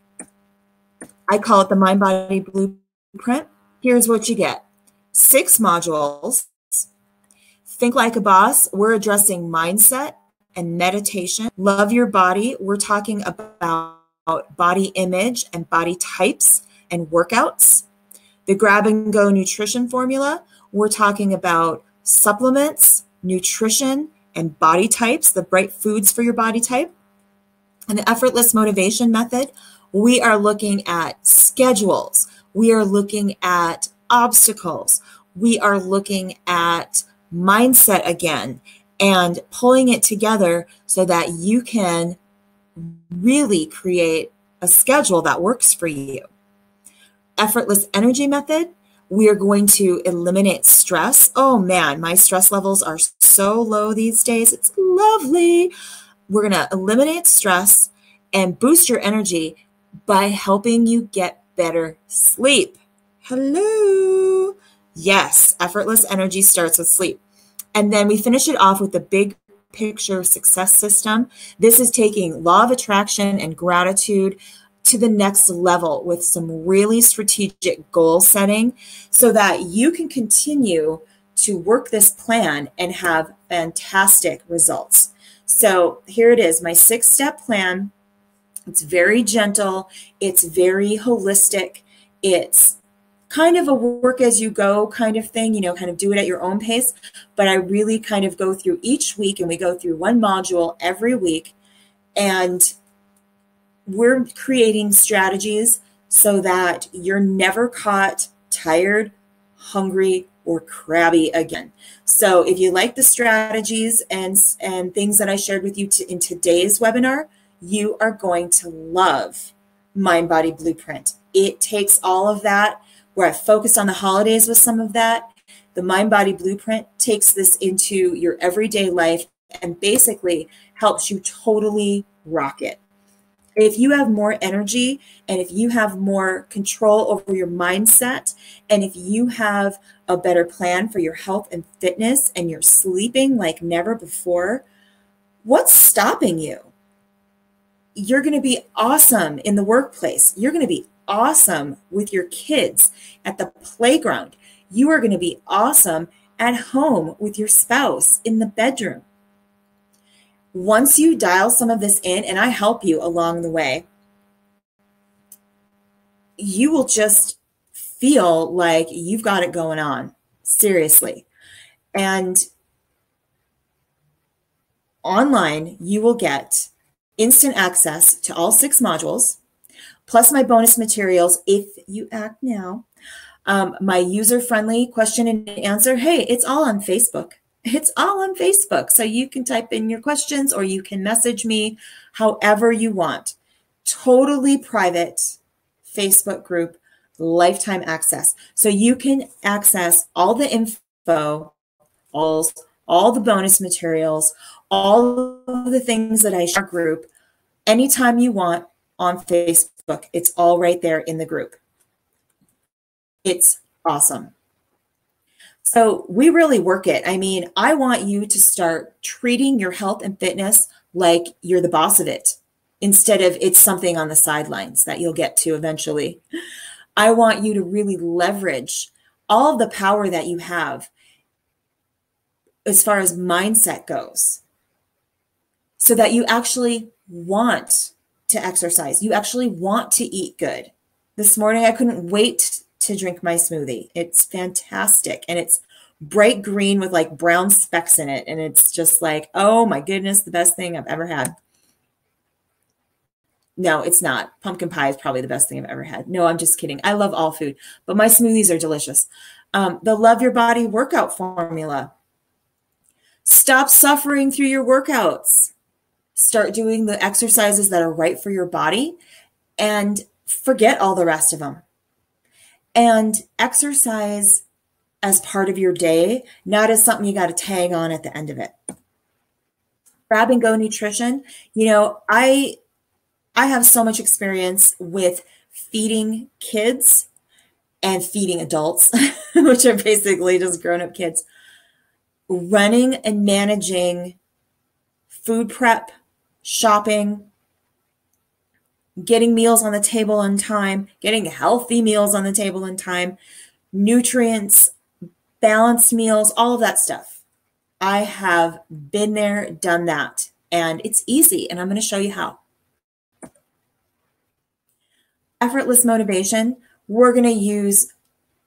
I call it the Mind Body Blueprint. Here's what you get. 6 modules. Think Like a Boss. We're addressing mindset and meditation. Love Your Body. We're talking about body image and body types and workouts. The Grab and Go Nutrition Formula. We're talking about supplements, nutrition, and body types, the right foods for your body type. And the Effortless Motivation Method. We are looking at schedules. We are looking at obstacles. We are looking at mindset again and pulling it together so that you can really create a schedule that works for you. Effortless Energy Method. We are going to eliminate stress. Oh man, my stress levels are so low these days. It's lovely. We're going to eliminate stress and boost your energy by helping you get better sleep. Hello. Yes, effortless energy starts with sleep. And then we finish it off with the big picture success system. This is taking law of attraction and gratitude to the next level with some really strategic goal setting so that you can continue to work this plan and have fantastic results. So here it is, my 6-step plan. It's very gentle. It's very holistic. It's kind of a work as you go kind of thing, you know, kind of do it at your own pace. But I really kind of go through each week and we go through one module every week. And we're creating strategies so that you're never caught tired, hungry, or crabby again. So if you like the strategies and things that I shared with you in today's webinar, you are going to love Mind Body Blueprint. It takes all of that, where I focused on the holidays with some of that. The Mind Body Blueprint takes this into your everyday life and basically helps you totally rock it. If you have more energy and if you have more control over your mindset and if you have a better plan for your health and fitness and you're sleeping like never before, what's stopping you? You're going to be awesome in the workplace. You're going to be awesome with your kids at the playground. You are going to be awesome at home with your spouse in the bedroom. Once you dial some of this in, and I help you along the way, you will just feel like you've got it going on, seriously. And online, you will get instant access to all 6 modules, plus my bonus materials if you act now. My user-friendly question and answer. Hey, it's all on Facebook. It's all on Facebook. So you can type in your questions or you can message me however you want. Totally private Facebook group, lifetime access. So you can access all the info, all all the bonus materials, all of the things that I share in our group anytime you want on Facebook. It's all right there in the group. It's awesome. So we really work it. I mean, I want you to start treating your health and fitness like you're the boss of it, instead of it's something on the sidelines that you'll get to eventually. I want you to really leverage all of the power that you have as far as mindset goes, so that you actually want to exercise. You actually want to eat good. This morning, I couldn't wait to drink my smoothie. It's fantastic. And it's bright green with like brown specks in it. And it's just like, oh my goodness, the best thing I've ever had. No, it's not. Pumpkin pie is probably the best thing I've ever had. No, I'm just kidding. I love all food, but my smoothies are delicious. The Love Your Body workout formula. Stop suffering through your workouts. Start doing the exercises that are right for your body and forget all the rest of them. And exercise as part of your day, not as something you got to tag on at the end of it. Grab and go nutrition. You know, I have so much experience with feeding kids and feeding adults, which are basically just grown-up kids, running and managing food prep, shopping, getting meals on the table on time, getting healthy meals on the table on time, nutrients, balanced meals, all of that stuff. I have been there, done that, and it's easy, and I'm going to show you how. Effortless motivation, we're going to use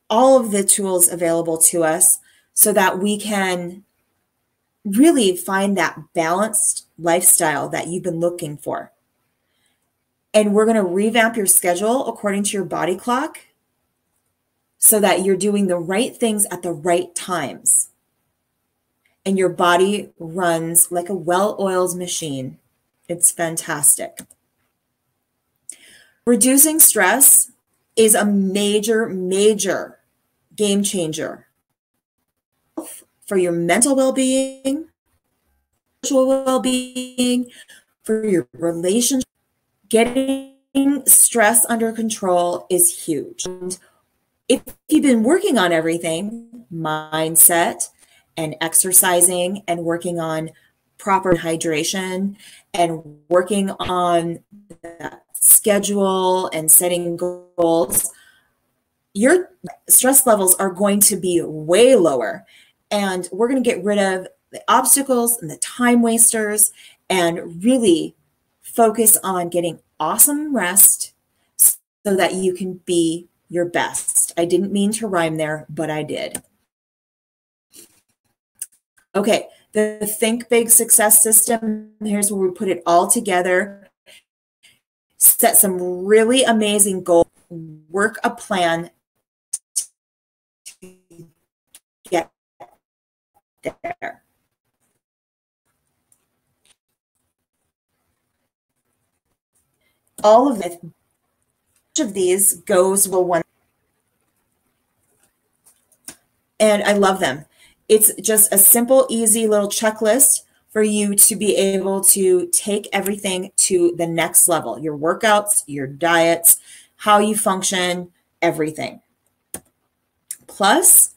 all of the tools available to us so that we can really find that balanced lifestyle that you've been looking for. And we're going to revamp your schedule according to your body clock so that you're doing the right things at the right times. And your body runs like a well-oiled machine. It's fantastic. Reducing stress is a major, major game changer for your mental well-being, spiritual well-being, for your relationship. Getting stress under control is huge. And if you've been working on everything, mindset and exercising and working on proper hydration and working on the schedule and setting goals, your stress levels are going to be way lower. And we're going to get rid of the obstacles and the time wasters and really focus on getting awesome rest so that you can be your best. I didn't mean to rhyme there, but I did. Okay, the Think Big Success System, here's where we put it all together. Set some really amazing goals, work a plan to get there. All of it, each of these goes well one, and I love them. It's just a simple, easy little checklist for you to be able to take everything to the next level. Your workouts, your diets, how you function, everything. Plus,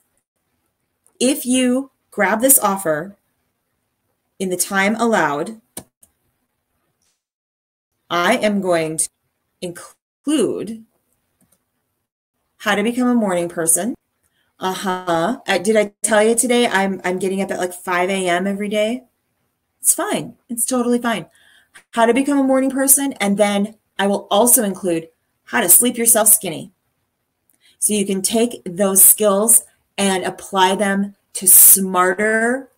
if you grab this offer in the time allowed, I am going to include how to become a morning person. Did I tell you today I'm getting up at like 5 a.m. every day? It's fine. It's totally fine. How to become a morning person. And then I will also include how to sleep yourself skinny. So you can take those skills and apply them to smarter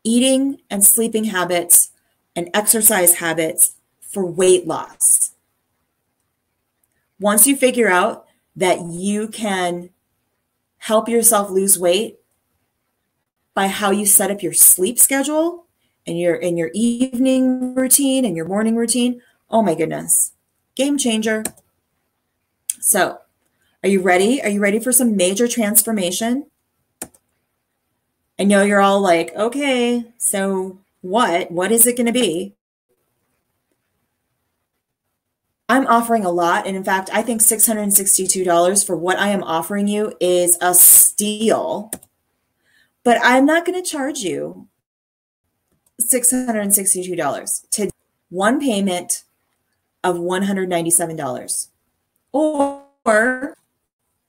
eating and sleeping habits and exercise habits for weight loss. Once you figure out that you can help yourself lose weight by how you set up your sleep schedule and your evening routine and your morning routine, oh my goodness, game changer. So, are you ready? Are you ready for some major transformation? I know you're all like, okay, so what is it going to be? I'm offering a lot. And in fact, I think $662 for what I am offering you is a steal. But I'm not going to charge you $662 to one payment of $197 or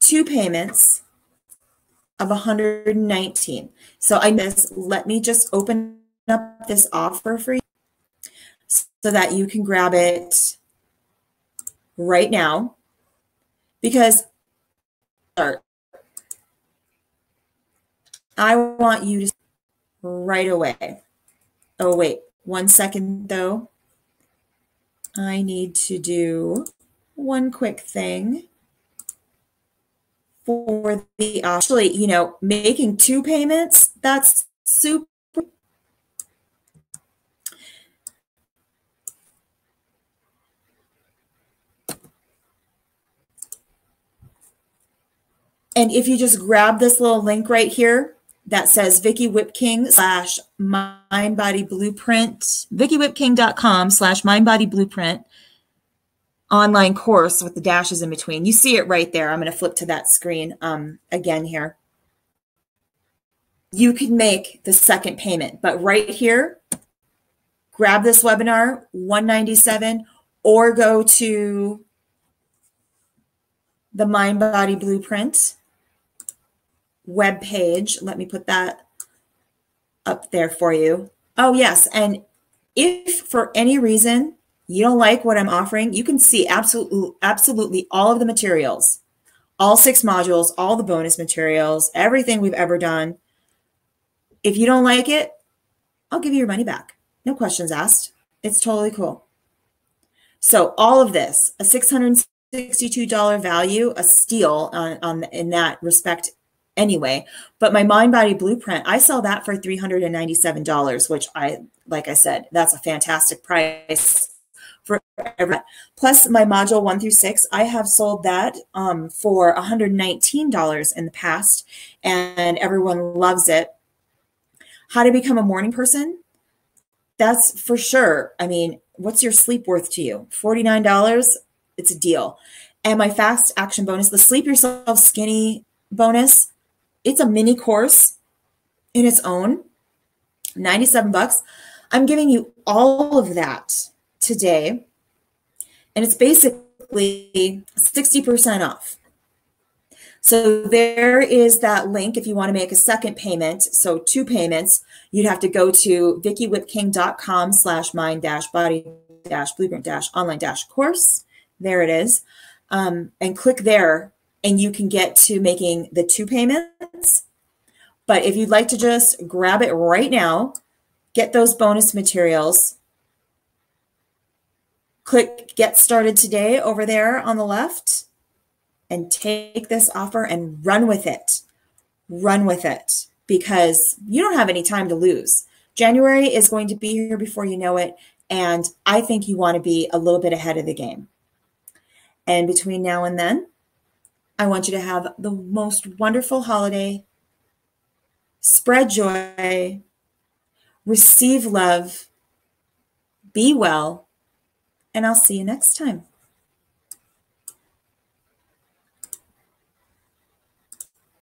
two payments of $119. So let me just open up this offer for you so that you can grab it right now, because I want you to right away. Oh, wait, 1 second though. I need to do one quick thing for the, actually, making two payments, that's super. And if you just grab this little link right here that says Vicki Whipking /MindBodyBlueprint, VickiWhipking.com/MindBodyBlueprint online course with the dashes in between. You see it right there. I'm going to flip to that screen again here. You can make the second payment, but right here, grab this webinar, $197, or go to the Mind Body Blueprint web page. Let me put that up there for you. Oh, yes. And if for any reason you don't like what I'm offering, you can see absolutely all of the materials, all 6 modules, all the bonus materials, everything we've ever done. If you don't like it, I'll give you your money back. No questions asked. It's totally cool. So all of this, a $662 value, a steal in that respect anyway. But my Mind Body Blueprint, I sell that for $397, which like I said, that's a fantastic price for everyone. Plus my module 1 through 6, I have sold that for $119 in the past, and everyone loves it. How to become a morning person? That's for sure. I mean, what's your sleep worth to you? $49. It's a deal. And my fast action bonus, the Sleep Yourself Skinny bonus, it's a mini course in its own, $97. I'm giving you all of that today, and it's basically 60% off. So there is that link if you want to make a second payment. So 2 payments, you'd have to go to VickiWhipking.com/mind-body-blueprint-online-course. There it is. And click there, and you can get to making the 2 payments. But if you'd like to just grab it right now, get those bonus materials, click Get Started Today over there on the left, and take this offer and run with it. Run with it, because you don't have any time to lose. January is going to be here before you know it, and I think you want to be a little bit ahead of the game. And between now and then, I want you to have the most wonderful holiday. Spread joy, receive love, be well, and I'll see you next time.